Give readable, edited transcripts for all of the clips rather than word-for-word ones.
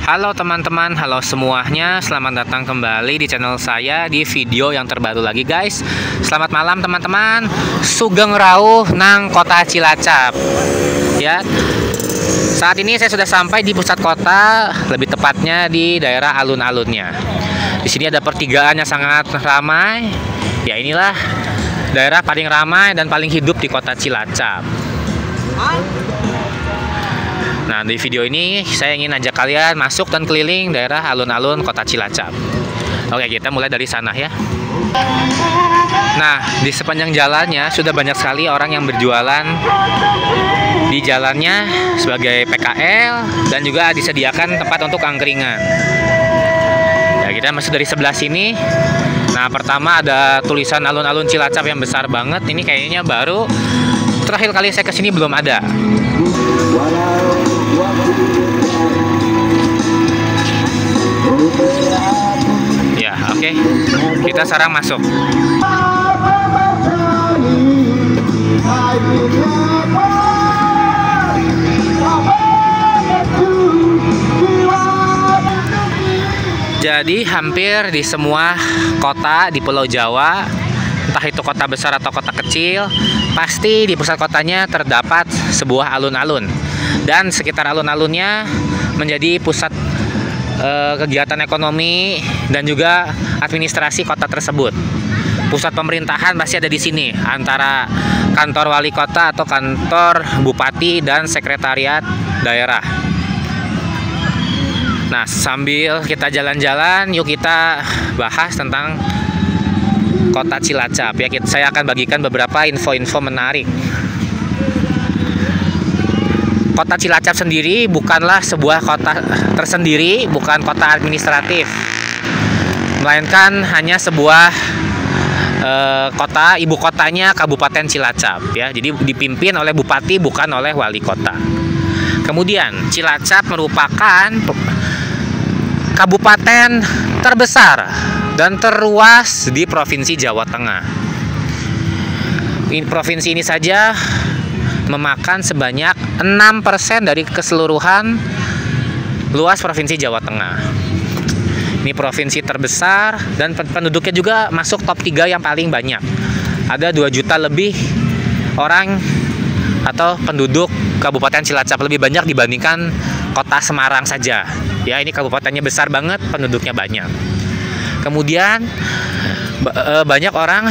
Halo teman-teman, halo semuanya. Selamat datang kembali di channel saya di video yang terbaru lagi guys. Selamat malam teman-teman. Sugeng Rawuh nang kota Cilacap. Ya. Saat ini saya sudah sampai di pusat kota, lebih tepatnya di daerah alun-alunnya. Di sini ada pertigaan yang sangat ramai. Ya, inilah daerah paling ramai dan paling hidup di kota Cilacap. Nah, di video ini saya ingin ajak kalian masuk dan keliling daerah alun-alun kota Cilacap. Oke, kita mulai dari sana ya. Nah, di sepanjang jalannya sudah banyak sekali orang yang berjualan di jalannya sebagai PKL dan juga disediakan tempat untuk angkringan. Ya, kita masuk dari sebelah sini. Nah, pertama ada tulisan alun-alun Cilacap yang besar banget. Ini kayaknya baru terakhir kali saya kesini belum ada. Ya, oke. Kita sekarang masuk. Jadi hampir di semua kota di Pulau Jawa, entah itu kota besar atau kota kecil, pasti di pusat kotanya terdapat sebuah alun-alun. Dan sekitar alun-alunnya menjadi pusat kegiatan ekonomi dan juga administrasi kota tersebut. Pusat pemerintahan pasti ada di sini, antara kantor wali kota atau kantor bupati dan sekretariat daerah. Nah, sambil kita jalan-jalan, yuk kita bahas tentang kota Cilacap ya. Saya akan bagikan beberapa info-info menarik. Kota Cilacap sendiri bukanlah sebuah kota tersendiri, bukan kota administratif, melainkan hanya sebuah kota, ibu kotanya Kabupaten Cilacap ya. Jadi dipimpin oleh bupati, bukan oleh wali kota. Kemudian Cilacap merupakan kabupaten terbesar dan terluas di Provinsi Jawa Tengah. Provinsi ini saja memakan sebanyak 6% dari keseluruhan luas Provinsi Jawa Tengah. Ini provinsi terbesar dan penduduknya juga masuk top 3 yang paling banyak. Ada 2 juta lebih orang atau penduduk Kabupaten Cilacap, lebih banyak dibandingkan kota Semarang saja. Ya, ini kabupatennya besar banget, penduduknya banyak. Kemudian banyak orang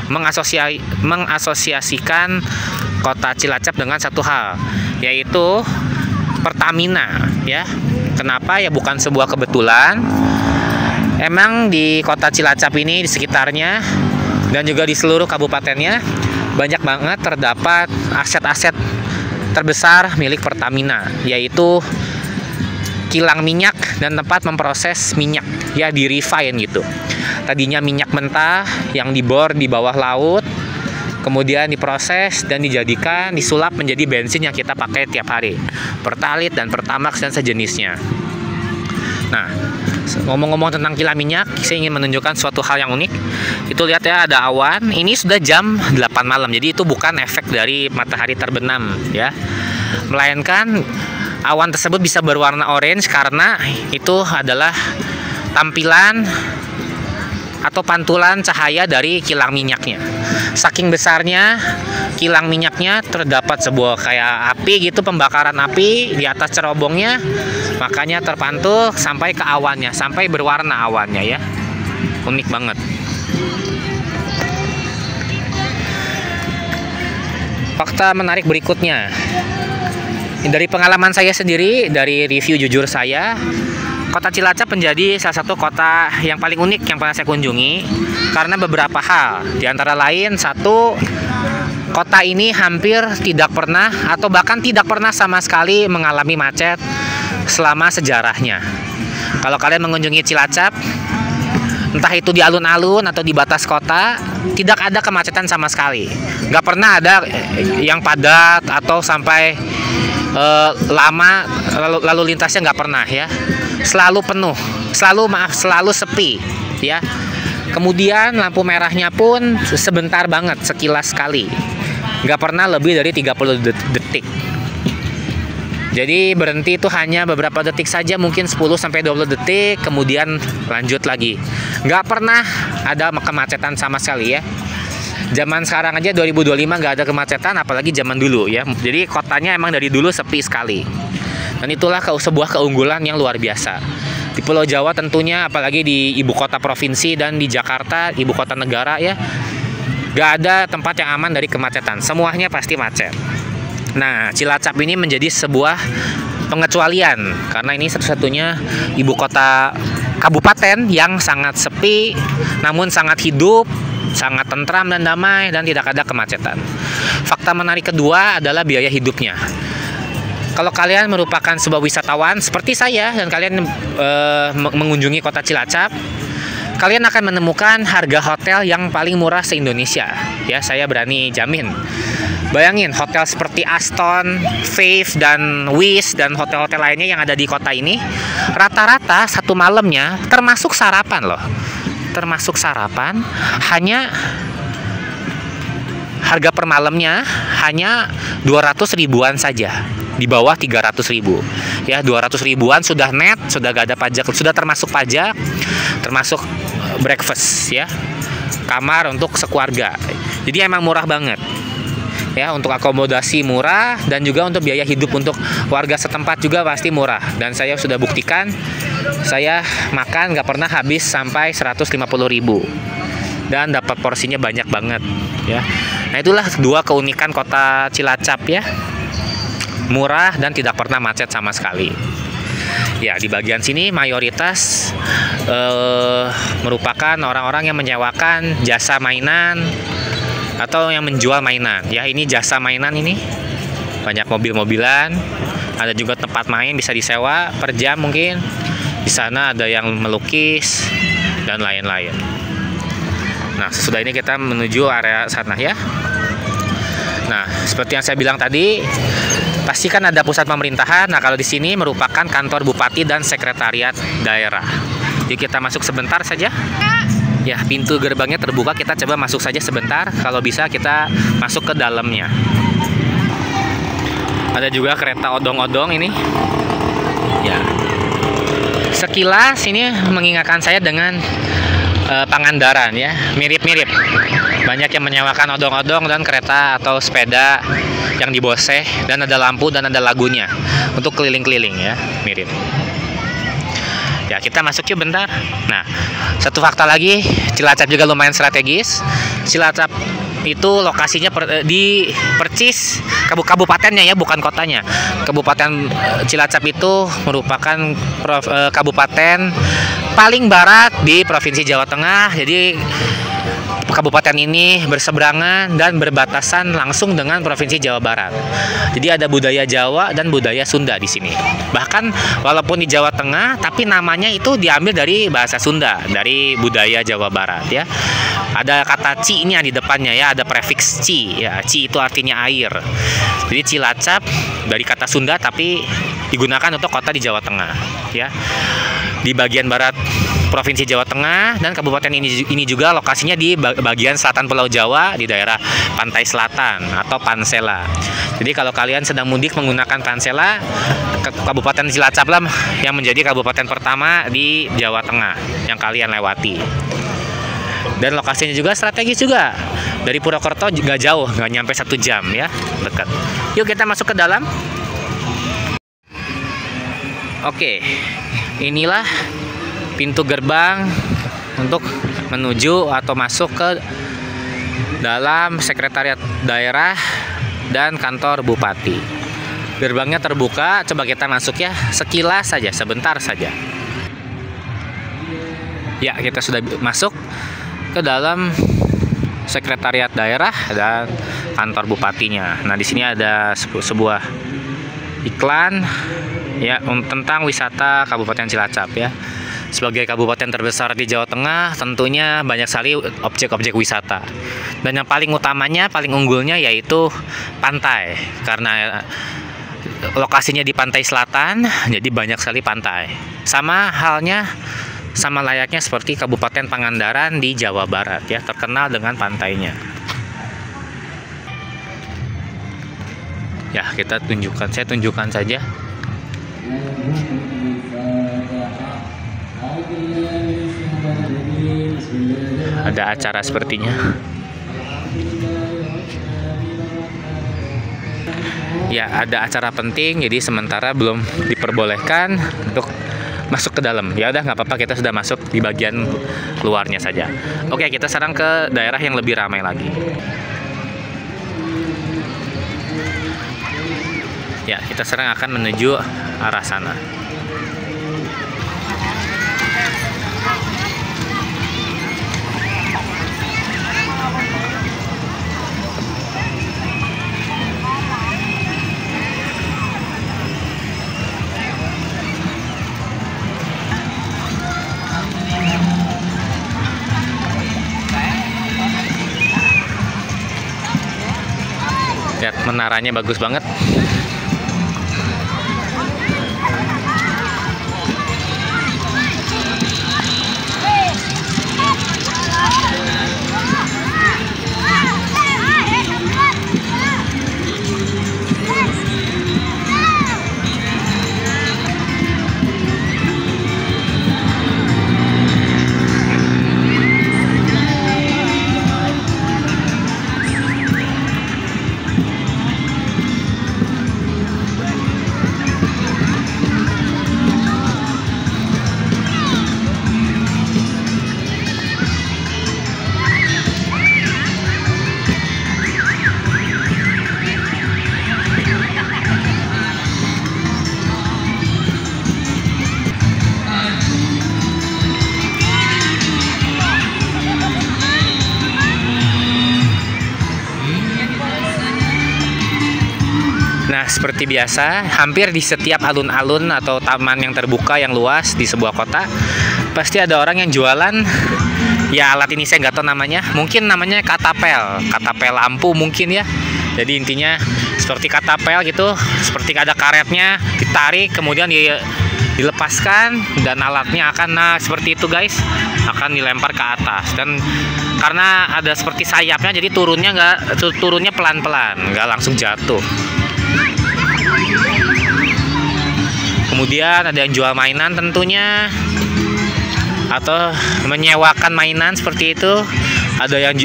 mengasosiasikan kota Cilacap dengan satu hal, yaitu Pertamina ya. Kenapa? Ya bukan sebuah kebetulan. Emang di kota Cilacap ini, di sekitarnya dan juga di seluruh kabupatennya banyak banget terdapat aset-aset terbesar milik Pertamina, yaitu kilang minyak dan tempat memproses minyak ya, di refine gitu. Tadinya minyak mentah yang dibor di bawah laut, kemudian diproses dan dijadikan, disulap menjadi bensin yang kita pakai tiap hari, Pertalite dan Pertamax dan sejenisnya. Nah, ngomong-ngomong tentang kilang minyak, saya ingin menunjukkan suatu hal yang unik. Itu lihat ya, ada awan. Ini sudah jam 8 malam, jadi itu bukan efek dari matahari terbenam ya, melainkan awan tersebut bisa berwarna orange karena itu adalah tampilan atau pantulan cahaya dari kilang minyaknya. Saking besarnya kilang minyaknya, terdapat sebuah kayak api gitu, pembakaran api di atas cerobongnya, makanya terpantul sampai ke awannya, sampai berwarna awannya ya. Unik banget. Fakta menarik berikutnya, dari pengalaman saya sendiri, dari review jujur saya, kota Cilacap menjadi salah satu kota yang paling unik yang pernah saya kunjungi karena beberapa hal. Di antara lain, satu, kota ini hampir tidak pernah atau bahkan tidak pernah sama sekali mengalami macet selama sejarahnya. Kalau kalian mengunjungi Cilacap, entah itu di alun-alun atau di batas kota, tidak ada kemacetan sama sekali. Nggak pernah ada yang padat atau sampai lama lalu lintasnya, nggak pernah ya. Selalu penuh, selalu sepi ya. Kemudian lampu merahnya pun sebentar banget, sekilas sekali, nggak pernah lebih dari 30 detik. Jadi berhenti itu hanya beberapa detik saja, mungkin 10-20 detik, kemudian lanjut lagi. Nggak pernah ada kemacetan sama sekali ya. Zaman sekarang aja 2025 nggak ada kemacetan, apalagi zaman dulu ya. Jadi kotanya emang dari dulu sepi sekali. Dan itulah sebuah keunggulan yang luar biasa. Di Pulau Jawa tentunya, apalagi di ibu kota provinsi dan di Jakarta, ibu kota negara ya, nggak ada tempat yang aman dari kemacetan. Semuanya pasti macet. Nah, Cilacap ini menjadi sebuah pengecualian karena ini satu-satunya ibu kota kabupaten yang sangat sepi namun sangat hidup, sangat tentram dan damai, dan tidak ada kemacetan. Fakta menarik kedua adalah biaya hidupnya. Kalau kalian merupakan sebuah wisatawan seperti saya dan kalian mengunjungi kota Cilacap, kalian akan menemukan harga hotel yang paling murah se-Indonesia. Ya, saya berani jamin. Bayangin, hotel seperti Aston, Faith, dan Wish, dan hotel-hotel lainnya yang ada di kota ini, rata-rata satu malamnya, termasuk sarapan loh. Termasuk sarapan, hanya harga per malamnya hanya 200 ribuan saja. Di bawah 300 ribu. Ya, 200 ribuan sudah net, sudah gak ada pajak, sudah termasuk pajak, termasuk breakfast ya. Kamar untuk sekeluarga. Jadi emang murah banget. Ya, untuk akomodasi murah dan juga untuk biaya hidup untuk warga setempat juga pasti murah. Dan saya sudah buktikan, saya makan nggak pernah habis sampai 150 ribu dan dapat porsinya banyak banget ya. Nah, itulah dua keunikan kota Cilacap ya, murah dan tidak pernah macet sama sekali. Ya, di bagian sini mayoritas merupakan orang-orang yang menyewakan jasa mainan atau yang menjual mainan ya. Ini jasa mainan, ini banyak mobil-mobilan, ada juga tempat main bisa disewa per jam mungkin. Di sana ada yang melukis dan lain-lain. Nah, sesudah ini kita menuju area sana ya. Nah, seperti yang saya bilang tadi, pastikan ada pusat pemerintahan. Nah, kalau di sini merupakan kantor bupati dan sekretariat daerah. Jadi kita masuk sebentar saja. Ya, pintu gerbangnya terbuka, kita coba masuk saja sebentar. Kalau bisa kita masuk ke dalamnya. Ada juga kereta odong-odong ini. Ya. Sekilas ini mengingatkan saya dengan Pangandaran ya, mirip-mirip. Banyak yang menyewakan odong-odong dan kereta atau sepeda yang diboseh, dan ada lampu dan ada lagunya untuk keliling-keliling ya, mirip. Ya, kita masuk yuk bentar. Nah, satu fakta lagi, Cilacap juga lumayan strategis. Cilacap itu lokasinya di Percis, kabupatennya ya, bukan kotanya. Kabupaten Cilacap itu merupakan kabupaten paling barat di Provinsi Jawa Tengah. Jadi kabupaten ini berseberangan dan berbatasan langsung dengan Provinsi Jawa Barat. Jadi ada budaya Jawa dan budaya Sunda di sini. Bahkan walaupun di Jawa Tengah, tapi namanya itu diambil dari bahasa Sunda, dari budaya Jawa Barat ya. Ada kata ci-nya di depannya ya, ada prefiks ci ya. Ci itu artinya air. Jadi Cilacap dari kata Sunda tapi digunakan untuk kota di Jawa Tengah ya. Di bagian barat Provinsi Jawa Tengah, dan kabupaten ini juga lokasinya di bagian selatan Pulau Jawa, di daerah Pantai Selatan atau Pansela. Jadi kalau kalian sedang mudik menggunakan Pansela, Kabupaten Cilacap lah yang menjadi kabupaten pertama di Jawa Tengah yang kalian lewati. Dan lokasinya juga strategis juga. Dari Purwokerto juga jauh, nggak nyampe 1 jam ya, dekat. Yuk kita masuk ke dalam. Oke, inilah pintu gerbang untuk menuju atau masuk ke dalam sekretariat daerah dan kantor bupati. Gerbangnya terbuka, coba kita masuk ya, sekilas saja, sebentar saja. Ya, kita sudah masuk ke dalam sekretariat daerah dan kantor bupatinya. Nah, di sini ada sebuah iklan ya tentang wisata Kabupaten Cilacap ya. Sebagai kabupaten terbesar di Jawa Tengah, tentunya banyak sekali objek-objek wisata. Dan yang paling utamanya, paling unggulnya yaitu pantai. Karena lokasinya di pantai selatan, jadi banyak sekali pantai. Sama halnya, sama layaknya seperti Kabupaten Pangandaran di Jawa Barat ya, terkenal dengan pantainya. Ya, saya tunjukkan saja. Ada acara sepertinya. Ya, ada acara penting, jadi sementara belum diperbolehkan untuk masuk ke dalam. Ya udah, nggak apa-apa, kita sudah masuk di bagian luarnya saja. Oke, kita sekarang ke daerah yang lebih ramai lagi. Ya, kita sekarang akan menuju arah sana. Lihat, menaranya bagus banget. Nah, seperti biasa, hampir di setiap alun-alun atau taman yang terbuka yang luas di sebuah kota, pasti ada orang yang jualan. Ya, alat ini saya nggak tahu namanya. Mungkin namanya katapel lampu mungkin ya. Jadi intinya seperti katapel gitu, seperti ada karetnya, ditarik, kemudian dilepaskan, dan alatnya akan, seperti itu guys, akan dilempar ke atas. Dan karena ada seperti sayapnya, jadi turunnya pelan-pelan, nggak langsung jatuh. Kemudian ada yang jual mainan tentunya, atau menyewakan mainan seperti itu. Ada yang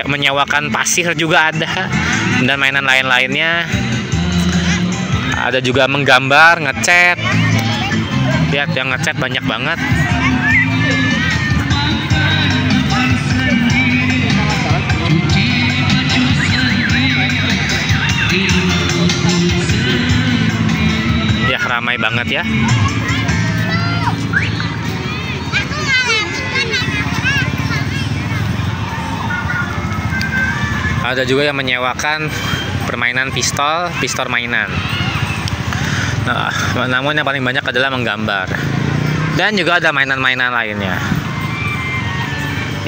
menyewakan pasir juga ada, dan mainan lain-lainnya. Ada juga menggambar, ngecat. Lihat, yang ngecat banyak banget. Ya, ramai banget ya. Ada juga yang menyewakan permainan pistol mainan. Nah, namun yang paling banyak adalah menggambar. Dan juga ada mainan-mainan lainnya.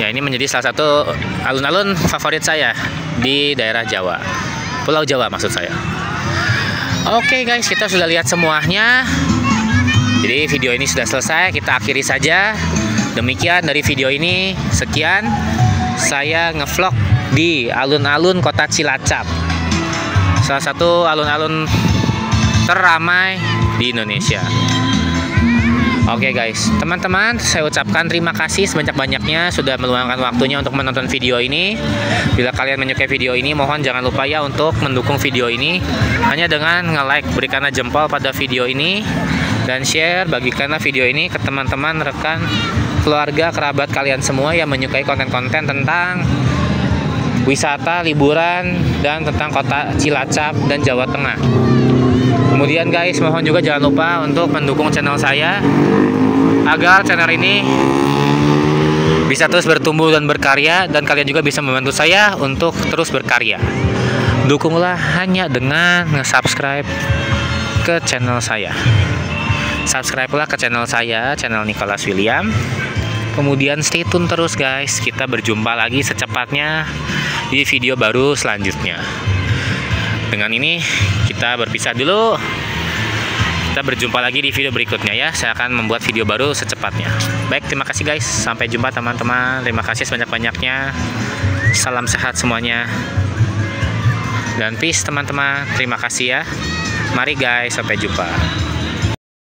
Ya, ini menjadi salah satu alun-alun favorit saya di daerah Jawa. Pulau Jawa maksud saya. Oke guys, kita sudah lihat semuanya. Jadi video ini sudah selesai, kita akhiri saja. Demikian dari video ini. Sekian, saya ngevlog di alun-alun kota Cilacap, salah satu alun-alun terramai di Indonesia. Oke guys, teman-teman, saya ucapkan terima kasih sebanyak-banyaknya sudah meluangkan waktunya untuk menonton video ini. Bila kalian menyukai video ini, mohon jangan lupa ya untuk mendukung video ini hanya dengan nge-like, berikanlah jempol pada video ini, dan share, bagikanlah video ini ke teman-teman, rekan, keluarga, kerabat kalian semua yang menyukai konten-konten tentang wisata, liburan, dan tentang kota Cilacap dan Jawa Tengah. Kemudian guys, mohon juga jangan lupa untuk mendukung channel saya agar channel ini bisa terus bertumbuh dan berkarya, dan kalian juga bisa membantu saya untuk terus berkarya. Dukunglah hanya dengan nge-subscribe ke channel saya. Subscribe-lah ke channel saya, channel Nicholas William. Kemudian stay tune terus guys, kita berjumpa lagi secepatnya di video baru selanjutnya. Dengan ini kita berpisah dulu. Kita berjumpa lagi di video berikutnya ya. Saya akan membuat video baru secepatnya. Baik, terima kasih guys. Sampai jumpa teman-teman. Terima kasih sebanyak-banyaknya. Salam sehat semuanya. Dan peace teman-teman. Terima kasih ya. Mari guys, sampai jumpa.